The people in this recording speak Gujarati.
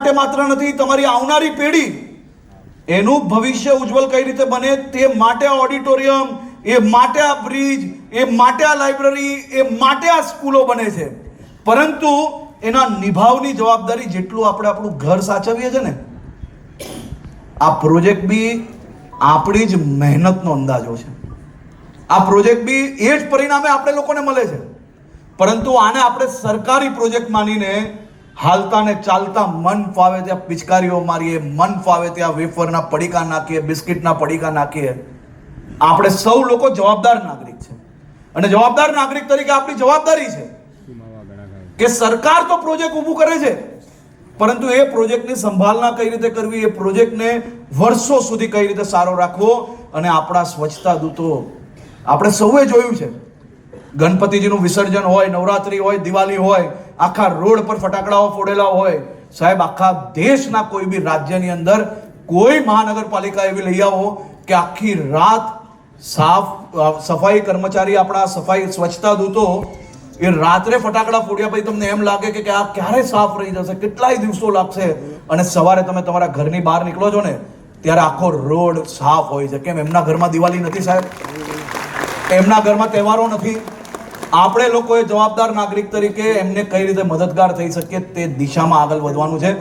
માટે માત્ર નથી, તમારી આવનારી પેઢી એનું ભવિષ્ય ઉજ્જવલ કઈ રીતે બને તે માટે આ ઓડિટોરિયમ, એ માટે આ બ્રિજ, એ માટે આ લાઇબ્રેરી, એ માટે આ સ્કૂલો બને છે. પરંતુ એના નિભાવની જવાબદારી જેટલું આપણે આપણું ઘર સાચવીએ છે ને, આ પ્રોજેક્ટ બી આપણી જ મહેનતનો અંદાજો છે. આ પ્રોજેક્ટ બી એ જ પરિણામે આપણે લોકોને મળે છે. પરંતુ આને આપણે સરકારી પ્રોજેક્ટ માનીને હાલતા ને ચાલતા મન ફાવે ત્યાં પિચકારીઓ મારીએ, મન ફાવે ત્યાં વેફરના પડીકા નાખીએ, બિસ્કિટના પડીકા નાખીએ. આપણે સૌ લોકો જવાબદાર નાગરિક છે અને જવાબદાર નાગરિક તરીકે આપણી જવાબદારી છે કે સરકાર તો પ્રોજેક્ટ ઊભું કરે છે, પરંતુ એ પ્રોજેક્ટની સંભાળના કઈ રીતે કરવી, એ પ્રોજેક્ટને વર્ષો સુધી કઈ રીતે સારો રાખવો. અને આપણા સ્વચ્છતા દૂતો, આપણે સૌએ જોયું છે, ગણપતિજીનું વિસર્જન હોય, નવરાત્રી હોય, દિવાળી હોય, આખા રોડ પર ફટાકડાઓ ફોડેલા હોય. સાહેબ, આખા દેશના કોઈ બી રાજ્યની અંદર કોઈ મહાનગરપાલિકા એવી લઈ આવો કે આખી રાત સફાઈ કર્મચારી, આપણા સફાઈ સ્વચ્છતા દૂતો એ રાત્રે ફટાકડા ફોડ્યા પછી તમને એમ લાગે કે આ ક્યારે સાફ રહી જશે, કેટલાય દિવસો લાગશે, અને સવારે તમે તમારા ઘરની બહાર નીકળો છો ને ત્યારે આખો રોડ સાફ હોય છે. કેમ? એમના ઘરમાં દિવાળી નથી સાહેબ, એમના ઘરમાં તહેવારો નથી. આપણે લોકોએ જવાબદાર નાગરિક તરીકે એમને કઈ રીતે મદદગાર થઈ શકીએ તે દિશામાં આગળ વધવાનું છે.